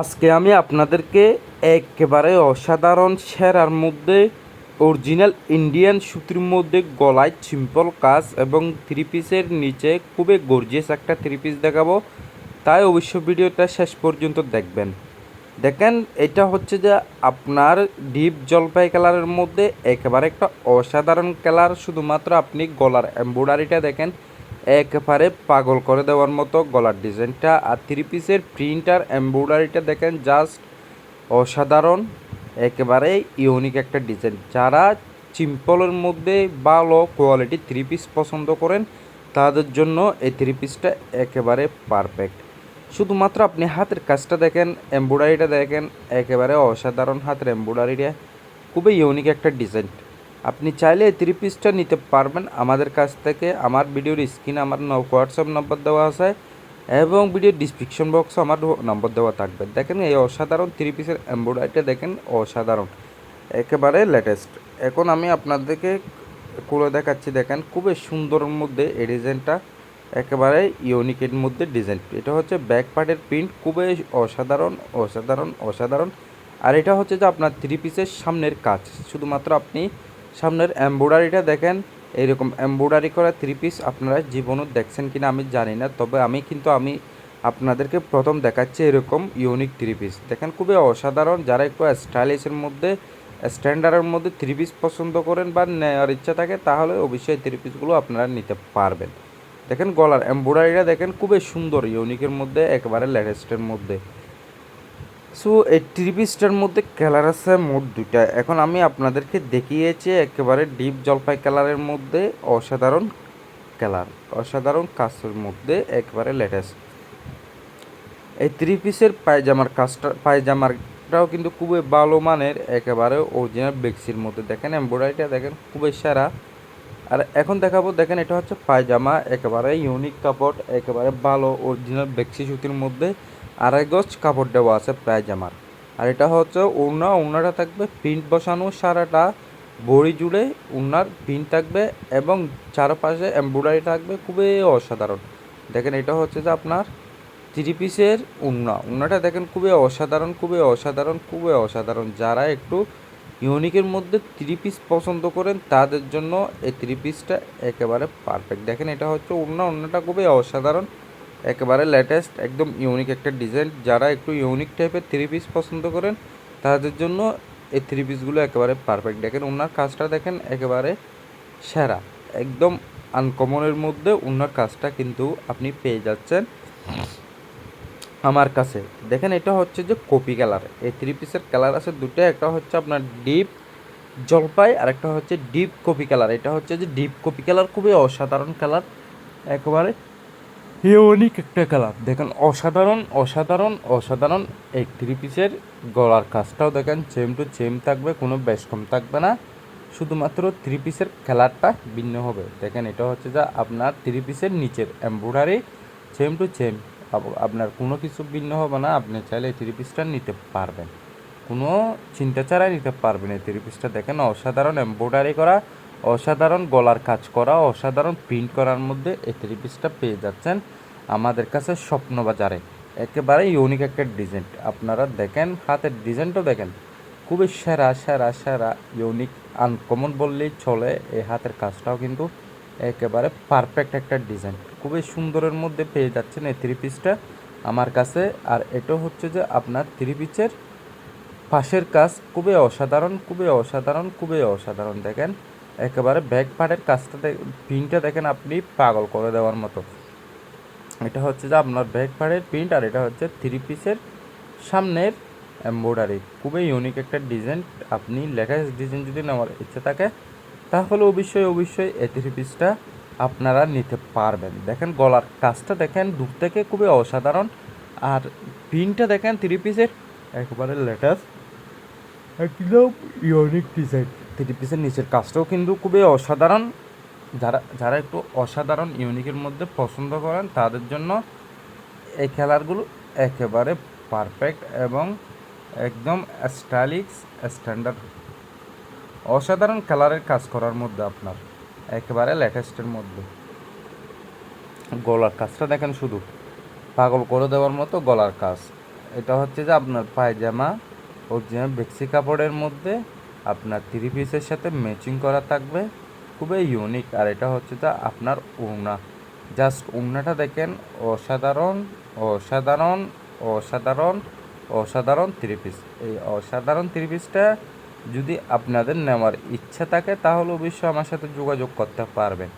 আজকে আমি আপনাদেরকে একেবারে অসাধারণ সেরার মধ্যে অরিজিনাল ইন্ডিয়ান সুতির মধ্যে গলায় সিম্পল কাজ এবং থ্রি পিসের নিচে খুবই গর্জিয়াস একটা থ্রি পিস দেখাবো। তাই অবশ্য ভিডিওটা শেষ পর্যন্ত দেখবেন। দেখেন, এটা হচ্ছে যে আপনার ডিপ জলপাই কালারের মধ্যে একেবারে একটা অসাধারণ কালার। শুধুমাত্র আপনি গলার এমব্রয়ডারিটা দেখেন, একেবারে পাগল করে দেওয়ার মতো গলার ডিজাইনটা। আর থ্রি পিসের প্রিন্ট আর এমব্রয়ডারিটা দেখেন, জাস্ট অসাধারণ, একেবারে ইউনিক একটা ডিজাইন। যারা সিম্পলের মধ্যে ভালো কোয়ালিটি থ্রি পিস পছন্দ করেন তাদের জন্য এই থ্রি পিসটা একেবারে পারফেক্ট। শুধুমাত্র আপনি হাতের কাজটা দেখেন, এমব্রয়ডারিটা দেখেন, একেবারে অসাধারণ হাতের এমব্রয়ডারিটা, খুবই ইউনিক একটা ডিজাইন। আপনি চাইলে এই থ্রি পিসটা নিতে পারবেন আমাদের কাছ থেকে। আমার ভিডিওর স্ক্রিনে আমার হোয়াটসঅ্যাপ নম্বর দেওয়া আছে এবং ভিডিও ডিসক্রিপশন বক্সে আমার নম্বর দেওয়া থাকবে। দেখেন এই অসাধারণ থ্রি পিসের এমব্রয়ডারিটা দেখেন, অসাধারণ, একেবারে লেটেস্ট। এখন আমি আপনাদেরকে খুলে দেখাচ্ছি। দেখেন খুবই সুন্দরের মধ্যে এই ডিজাইনটা, একেবারে ইউনিকের মধ্যে ডিজাইন। এটা হচ্ছে ব্যাক পার্টের প্রিন্ট, খুবই অসাধারণ অসাধারণ অসাধারণ। আর এটা হচ্ছে যে আপনার থ্রি পিসের সামনের কাজ। শুধুমাত্র আপনি সামনের এমব্রয়ডারিটা দেখেন, এইরকম এমব্রয়ডারি করা থ্রি পিস আপনারা জীবনও দেখছেন কিনা আমি জানি না, তবে আমি আপনাদেরকে প্রথম দেখাচ্ছি এরকম ইউনিক থ্রি পিস। দেখেন খুবই অসাধারণ। যারা একটু স্টাইলিশের মধ্যে, স্ট্যান্ডার্ডের মধ্যে থ্রি পিস পছন্দ করেন বা নেওয়ার ইচ্ছা থাকে, তাহলে অবশ্যই থ্রি পিসগুলো আপনারা নিতে পারবেন। দেখেন গলার এমব্রয়ডারিটা দেখেন, খুবই সুন্দর, ইউনিকের মধ্যে, একেবারে লেটেস্টের মধ্যে। সো এই থ্রি পিসটার মধ্যে কালার আছে মোট দুইটা। এখন আমি আপনাদেরকে দেখিয়েছি একেবারে ডিপ জলপাই কালারের মধ্যে অসাধারণ কালার, অসাধারণ কাজের মধ্যে একেবারে লেটেস্ট। এই থ্রি পিসের পায়জামারটাও কিন্তু খুবই ভালো মানের, একেবারে অরিজিনাল বেক্সির মধ্যে। দেখেন এমব্রয়ডারিটা দেখেন, খুবই সেরা। আর এখন দেখাবো, দেখেন এটা হচ্ছে পায়জামা, একেবারে ইউনিক কাপড়, একেবারে ভালো অরিজিনাল বেক্সি সুতির মধ্যে 2.5 গজ কাপড় দেওয়া আছে পায়জামার। আর এটা হচ্ছে ওড়নাটা থাকবে প্রিন্ট বসানো, সারাটা বড়ি জুড়ে ওড়নার প্রিন্ট থাকবে এবং চারপাশে এমব্রয়ডারি থাকবে, খুবই অসাধারণ। দেখেন এটা হচ্ছে যে আপনার থ্রি পিসের ওড়নাটা দেখেন, খুবই অসাধারণ, খুবই অসাধারণ, খুবই অসাধারণ। যারা একটু ইউনিকের মধ্যে থ্রি পিস পছন্দ করেন তাদের জন্য এই থ্রি পিসটা একেবারে পারফেক্ট। দেখেন এটা হচ্ছে ওড়নাটা খুবই অসাধারণ, একেবারে লেটেস্ট, একদম ইউনিক একটা ডিজাইন। যারা একটু ইউনিক টাইপের থ্রি পিস পছন্দ করেন তাদের জন্য এই থ্রি পিসগুলো একেবারে পারফেক্ট। দেখেন ওড়নার কাজটা দেখেন, একেবারে সেরা, একদম আনকমনের মধ্যে ওড়নার কাজটা কিন্তু আপনি পেয়ে যাচ্ছেন আমার কাছে। দেখেন এটা হচ্ছে যে কপি কালার। এই থ্রি পিসের কালার আছে দুটো, একটা হচ্ছে আপনার ডিপ জলপাই আর একটা হচ্ছে ডিপ কপি কালার। এটা হচ্ছে যে ডিপ কপি কালার, খুবই অসাধারণ কালার, একেবারে ইউনিক একটা কালার। দেখেন অসাধারণ অসাধারণ অসাধারণ। এই থ্রি পিসের গলার কাজটাও দেখেন সেম টু সেম থাকবে, কোনো বেশ কম থাকবে না, শুধুমাত্র থ্রি পিসের কালারটা ভিন্ন হবে। দেখেন এটা হচ্ছে যে আপনার থ্রি পিসের নিচের এমব্রয়ডারি সেম টু সেম, আপনার কোনো কিছু ভিন্ন হবে না। আপনি চাইলে এই থ্রি পিসটা নিতে পারবেন, কোনো চিন্তা ছাড়াই নিতে পারবেন। এই থ্রি পিসটা দেখেন অসাধারণ এমব্রয়ডারি করা, অসাধারণ গলার কাজ করা, অসাধারণ প্রিন্ট করার মধ্যে এই থ্রি পিসটা পেয়ে যাচ্ছেন আমাদের কাছে স্বপ্নবাজারে। একেবারে ইউনিক একটা ডিজাইন। আপনারা দেখেন হাতের ডিজাইনটাও দেখেন, খুবই সেরা সেরা সেরা, ইউনিক, আনকমন বললেই চলে। এই হাতের কাজটাও কিন্তু একেবারে পারফেক্ট একটা ডিজাইন, খুবই সুন্দরের মধ্যে পেয়ে যাচ্ছেন এই থ্রি পিসটা আমার কাছে। আর এটা হচ্ছে যে আপনার থ্রি পিসের পাশের কাজ, খুবই অসাধারণ, খুবই অসাধারণ, খুবই অসাধারণ। দেখেন একেবারে ব্যাক পার্টের কাজটা প্রিন্টটা দেখেন, আপনি পাগল করে দেওয়ার মতো। এটা হচ্ছে যে আপনার ব্যাক পার্টের প্রিন্ট আর এটা হচ্ছে থ্রি পিসের সামনের এমব্রয়ডারি, খুবই ইউনিক একটা ডিজাইন। আপনি লেটেস্ট ডিজাইন যদি নেওয়ার ইচ্ছা থাকে তাহলে অবশ্যই অবশ্যই এই থ্রি পিসটা আপনারা নিতে পারবেন। দেখেন গলার কাজটা দেখেন দূর থেকে, খুবই অসাধারণ। আর প্রিন্টটা দেখেন থ্রি পিসের, একেবারে লেটেস্ট, একদম ইউনিক ডিজাইন। থ্রি পিসের নিচের কাজটাও কিন্তু খুবই অসাধারণ। যারা যারা একটু অসাধারণ ইউনিকের মধ্যে পছন্দ করেন তাদের জন্য এই কালারগুলো একেবারে পারফেক্ট এবং একদম স্টাইলিশ, স্ট্যান্ডার্ড, অসাধারণ কালারের কাজ করার মধ্যে আপনার একেবারে লেটেস্টের মধ্যে। গলার কাজটা দেখেন, শুধু পাগল করে দেওয়ার মতো গলার কাজ, এটা হচ্ছে যে আপনার পায়জামা অরিজিনাল বেক্সি কাপড়ের মধ্যে আপনার থ্রি পিসের সাথে ম্যাচিং করা থাকবে, খুবই ইউনিক। আর এটা হচ্ছে যে আপনার ওড়না, জাস্ট ওড়নাটা দেখেন, অসাধারণ অসাধারণ অসাধারণ অসাধারণ থ্রি পিস। এই অসাধারণ থ্রি পিসটা যদি আপনাদের নেওয়ার ইচ্ছা থাকে তাহলে অবশ্যই আমার সাথে যোগাযোগ করতে পারবেন।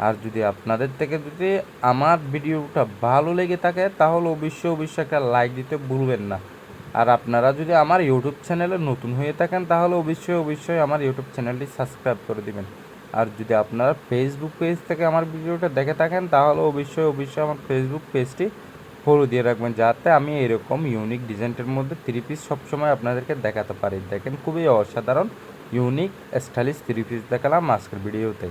আর যদি আপনাদের থেকে যদি আমার ভিডিওটা ভালো লেগে থাকে তাহলে অবশ্যই একটা লাইক দিতে ভুলবেন না। আর আপনারা যদি আমার ইউটিউব চ্যানেলে নতুন হয়ে থাকেন তাহলে অবশ্যই আমার ইউটিউব চ্যানেলটি সাবস্ক্রাইব করে দিবেন। আর যদি আপনারা ফেসবুক পেজ থেকে আমার ভিডিওটা দেখে থাকেন তাহলে অবশ্যই আমার ফেসবুক পেজটি ফলো দিয়ে রাখবেন, যাতে আমি এরকম ইউনিক ডিজাইনের মধ্যে থ্রি পিস সবসময় আপনাদেরকে দেখাতে পারি। দেখেন খুবই অসাধারণ ইউনিক স্টাইলিশ থ্রি পিস দেখালাম আজকের ভিডিওতে।